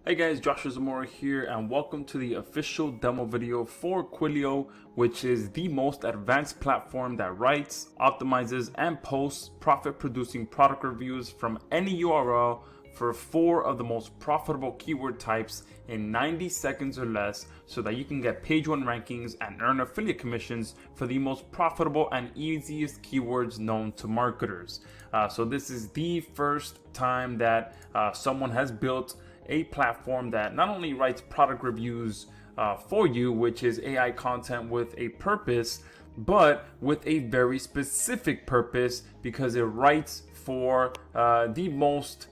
Hey guys, Joshua Zamora here, and welcome to the official demo video for Quillaio, which is the most advanced platform that writes, optimizes, and posts profit-producing product reviews from any URL for 4 of the most profitable keyword types in 90 seconds or less, so that you can get page 1 rankings and earn affiliate commissions for the most profitable and easiest keywords known to marketers. So this is the first time that someone has built a platform that not only writes product reviews for you, which is AI content with a purpose, but with a very specific purpose, because it writes for the most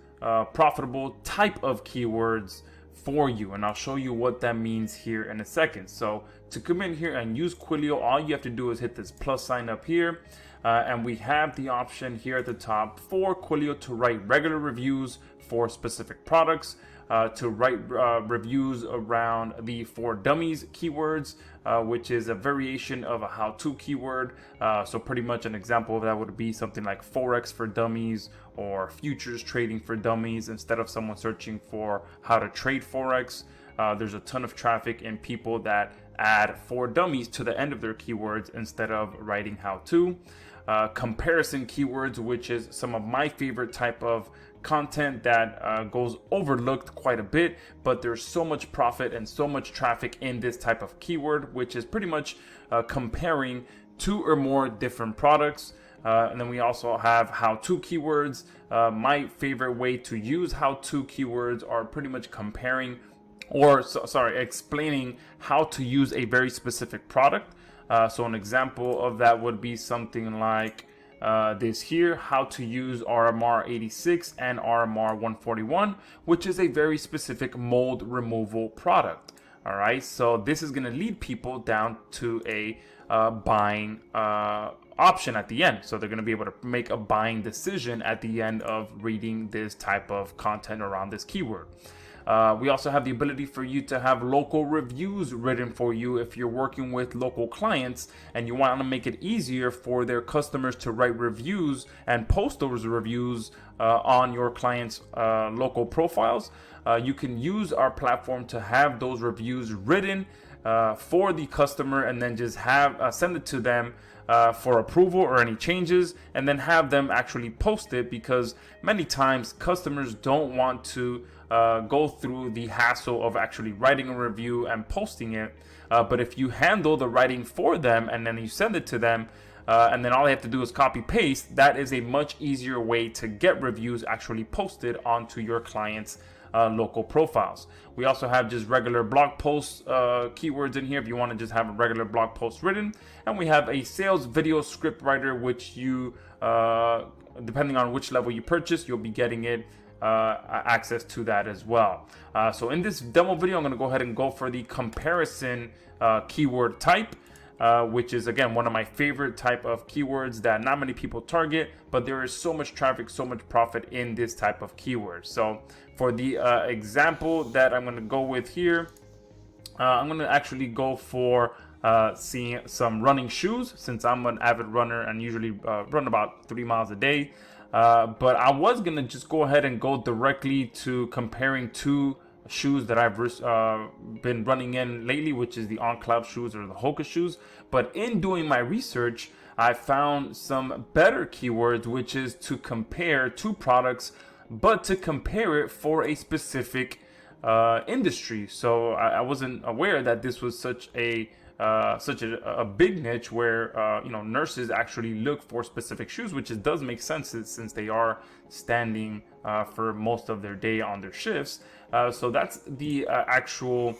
profitable type of keywords for you. And I'll show you what that means here in a second. So to come in here and use Quillaio, all you have to do is hit this plus sign up here. And we have the option here at the top for Quillaio to write regular reviews for specific products, to write reviews around the for dummies keywords, which is a variation of a how-to keyword. So pretty much an example of that would be something like Forex for dummies or futures trading for dummies. Instead of someone searching for how to trade Forex, there's a ton of traffic and people that add for dummies to the end of their keywords instead of writing how to. Comparison keywords, which is some of my favorite type of content that goes overlooked quite a bit, but there's so much profit and so much traffic in this type of keyword, which is pretty much comparing 2 or more different products. And then we also have how-to keywords. My favorite way to use how-to keywords are pretty much comparing explaining how to use a very specific product. So an example of that would be something like this here, how to use RMR 86 and RMR 141, which is a very specific mold removal product. All right, so this is going to lead people down to a buying option at the end. So they're going to be able to make a buying decision at the end of reading this type of content around this keyword. We also have the ability for you to have local reviews written for you if you're working with local clients and you want to make it easier for their customers to write reviews and post those reviews on your clients' local profiles. You can use our platform to have those reviews written for the customer and then just have send it to them for approval or any changes, and then have them actually post it, because many times customers don't want to go through the hassle of actually writing a review and posting it. But if you handle the writing for them and then you send it to them, and then all they have to do is copy paste, that is a much easier way to get reviews actually posted onto your clients' local profiles. We also have just regular blog posts keywords in here if you want to just have a regular blog post written. And we have a sales video script writer, which you, depending on which level you purchase, you'll be getting it access to that as well. So in this demo video, I'm going to go ahead and go for the comparison keyword type, which is again one of my favorite type of keywords that not many people target, but there is so much traffic, so much profit in this type of keyword. So for the example that I'm going to go with here, I'm going to actually go for seeing some running shoes, since I'm an avid runner and usually run about 3 miles a day. But I was going to just go ahead and go directly to comparing 2 shoes that I've been running in lately, which is the On Cloud shoes or the Hoka shoes. But in doing my research, I found some better keywords, which is to compare 2 products, but to compare it for a specific industry. So I wasn't aware that this was such a big niche where nurses actually look for specific shoes, which does make sense since they are standing for most of their day on their shifts. So that's the actual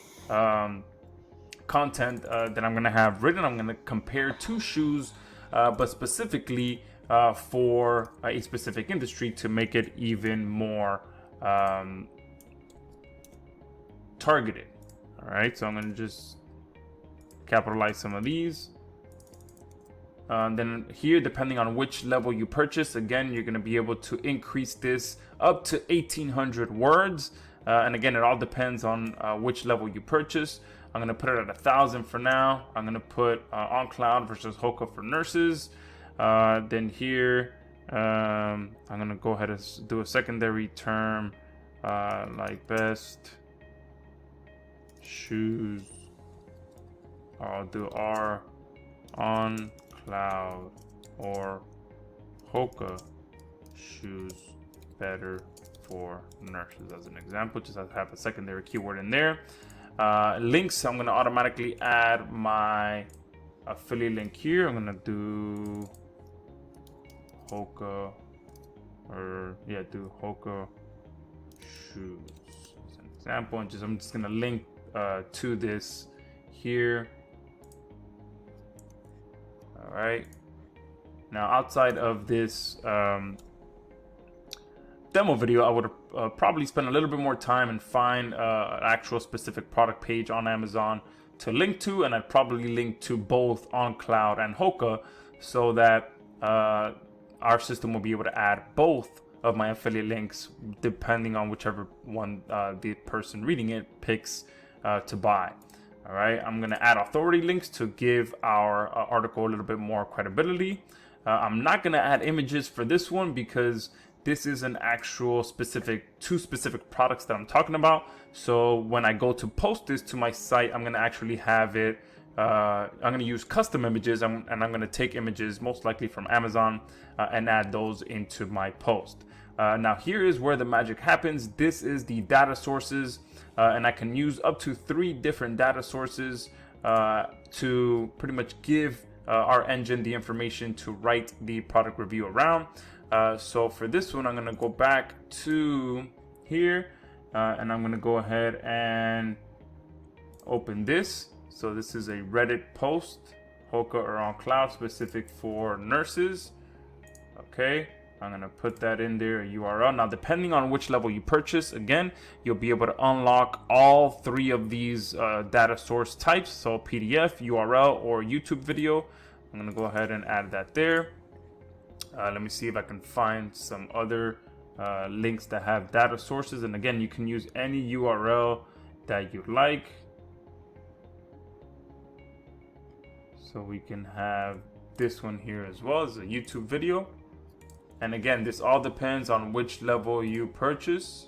content that I'm going to have written. I'm going to compare 2 shoes, but specifically for a specific industry to make it even more targeted. All right, so I'm going to just capitalize some of these. Then here, depending on which level you purchase, again, you're going to be able to increase this up to 1,800 words. And again, it all depends on which level you purchase. I'm going to put it at 1,000 for now. I'm going to put On Cloud versus Hoka for nurses. Then here, I'm going to go ahead and do a secondary term like best shoes. I'll do are on cloud or Hoka shoes better for nurses as an example, just to have a secondary keyword in there. Links, I'm going to automatically add my affiliate link here. I'm going to do Hoka, or yeah, do Hoka shoes as an example, and I'm just going to link to this here. All right. Now, outside of this demo video, I would probably spend a little bit more time and find an actual specific product page on Amazon to link to, and I'd probably link to both on cloud and Hoka, so that our system will be able to add both of my affiliate links depending on whichever one the person reading it picks to buy. All right, I'm going to add authority links to give our article a little bit more credibility. I'm not going to add images for this one because this is an actual two specific products that I'm talking about. So when I go to post this to my site, I'm going to actually have it, I'm going to use custom images, and I'm going to take images most likely from Amazon and add those into my post. Now here is where the magic happens. This is the data sources, and I can use up to 3 different data sources to pretty much give our engine the information to write the product review around. So for this one, I'm going to go back to here, and I'm going to go ahead and open this. So this is a Reddit post, Hoka or on cloud, specific for nurses. Okay, I'm going to put that in there, a URL. Now, depending on which level you purchase, again, you'll be able to unlock all 3 of these data source types. So PDF, URL, or YouTube video. I'm going to go ahead and add that there. Let me see if I can find some other links that have data sources. And again, you can use any URL that you like. So we can have this one here as well as a YouTube video. And again, this all depends on which level you purchase,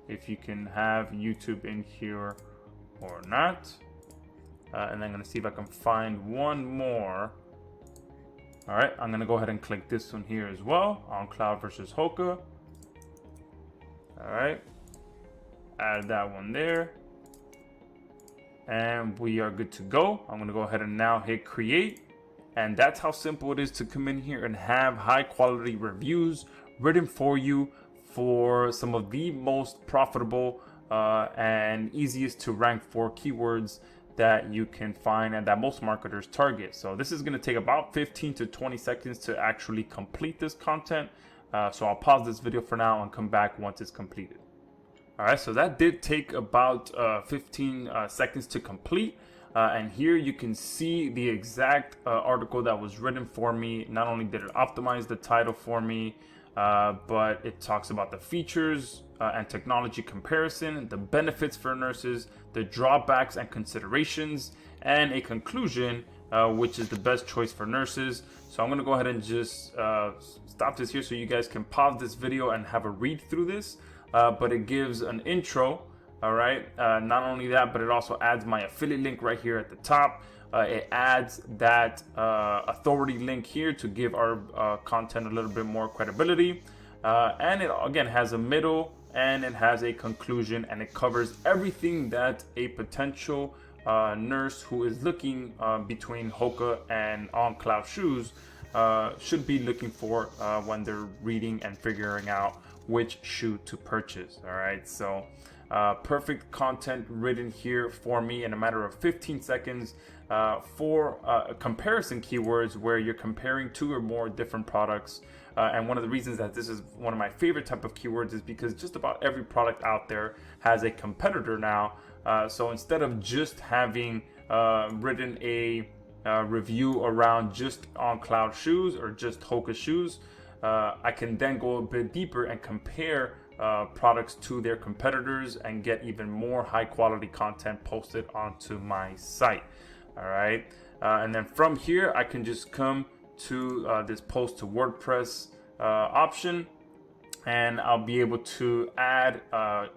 if you can have YouTube in here or not. And I'm going to see if I can find one more. All right, I'm going to go ahead and click this one here as well, on cloud versus Hoka. All right, add that one there. And we are good to go. I'm going to go ahead and now hit create. And that's how simple it is to come in here and have high quality reviews written for you for some of the most profitable and easiest to rank for keywords that you can find and that most marketers target. So this is going to take about 15 to 20 seconds to actually complete this content. So I'll pause this video for now and come back once it's completed. All right, so that did take about 15 seconds to complete. And here you can see the exact article that was written for me. Not only did it optimize the title for me, but it talks about the features and technology comparison, the benefits for nurses, the drawbacks and considerations, and a conclusion, which is the best choice for nurses. So I'm going to go ahead and just stop this here so you guys can pause this video and have a read through this. But it gives an intro. All right. Not only that, but it also adds my affiliate link right here at the top. It adds that authority link here to give our content a little bit more credibility. And it again has a middle and it has a conclusion, and it covers everything that a potential nurse who is looking between Hoka and On Cloud shoes should be looking for when they're reading and figuring out which shoe to purchase. All right. So perfect content written here for me in a matter of 15 seconds for comparison keywords where you're comparing 2 or more different products. And one of the reasons that this is one of my favorite type of keywords is because just about every product out there has a competitor now. So instead of just having written a review around just On Cloud shoes or just Hoka shoes, I can then go a bit deeper and compare products to their competitors and get even more high quality content posted onto my site. All right. And then from here, I can just come to this post to WordPress option. and I'll be able to add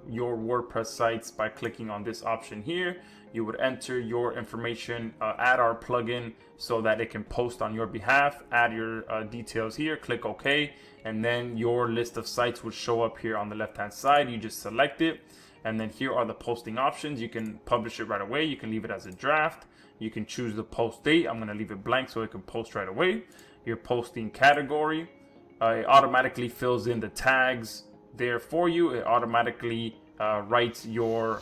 your WordPress sites by clicking on this option here. You would enter your information, add our plugin so that it can post on your behalf, add your details here, click OK, and then your list of sites would show up here on the left hand side. You just select it, and then here are the posting options. You can publish it right away, you can leave it as a draft, you can choose the post date. I'm going to leave it blank so it can post right away. Your posting category, it automatically fills in the tags there for you. It automatically writes your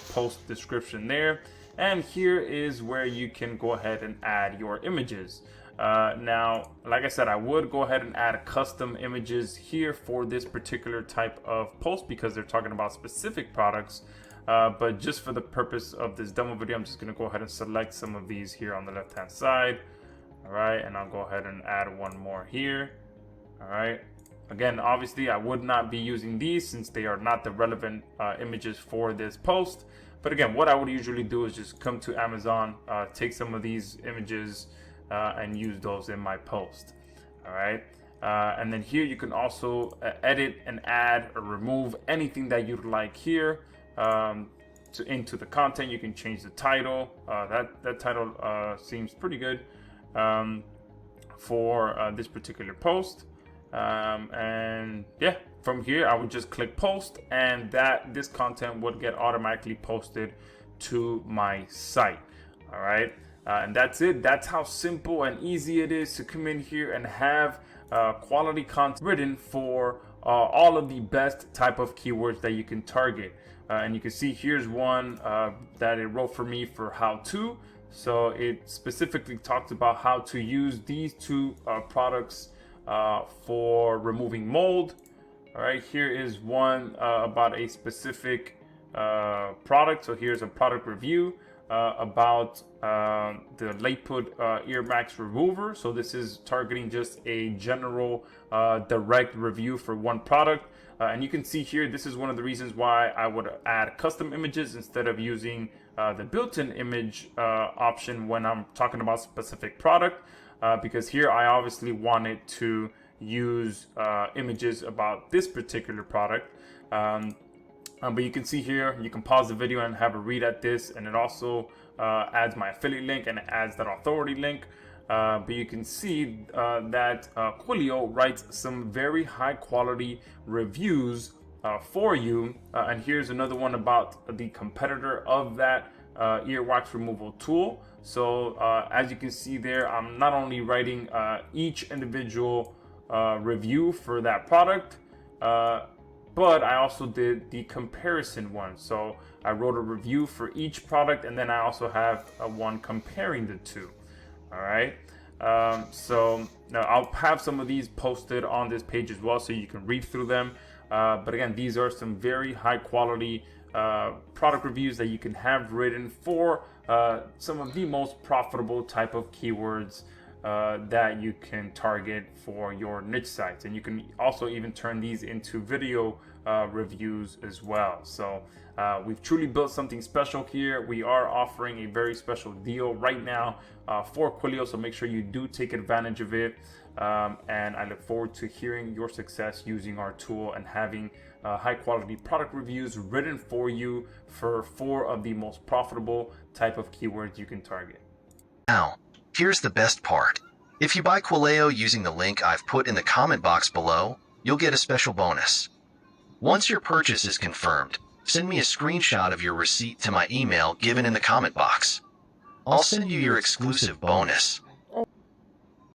post description there. And here is where you can go ahead and add your images. Now, like I said, I would go ahead and add custom images here for this particular type of post because they're talking about specific products. But just for the purpose of this demo video, I'm just going to go ahead and select some of these here on the left hand side. All right, and I'll go ahead and add one more here. All right, again, obviously I would not be using these since they are not the relevant images for this post. But again, what I would usually do is just come to Amazon, take some of these images and use those in my post. All right, and then here you can also edit and add or remove anything that you'd like here into the content. You can change the title. That title seems pretty good for this particular post. And yeah, from here I would just click post, and this content would get automatically posted to my site. All right, and that's it. That's how simple and easy it is to come in here and have quality content written for all of the best type of keywords that you can target. And you can see here's one that it wrote for me for how to. So it specifically talks about how to use these two products for removing mold. All right, here is one about a specific product. So here's a product review about the late put ear max remover. So this is targeting just a general direct review for one product. And you can see here, this is one of the reasons why I would add custom images instead of using the built-in image option when I'm talking about specific product, because here I obviously wanted to use images about this particular product. But you can see here, you can pause the video and have a read at this, and it also adds my affiliate link and it adds that authority link. But you can see that Quillaio writes some very high quality reviews for you. And here's another one about the competitor of that earwax removal tool. So as you can see there, I'm not only writing each individual review for that product, but I also did the comparison one. So I wrote a review for each product, and then I also have one comparing the two. All right. So now I'll have some of these posted on this page as well, so you can read through them. But again, these are some very high quality product reviews that you can have written for some of the most profitable type of keywords that you can target for your niche sites. And you can also even turn these into video reviews as well. So we've truly built something special here. We are offering a very special deal right now for Quillaio, so make sure you do take advantage of it. And I look forward to hearing your success using our tool and having high quality product reviews written for you for 4 of the most profitable type of keywords you can target. Now, here's the best part. If you buy Quillaio using the link I've put in the comment box below, you'll get a special bonus. Once your purchase is confirmed, send me a screenshot of your receipt to my email given in the comment box. I'll send you your exclusive bonus,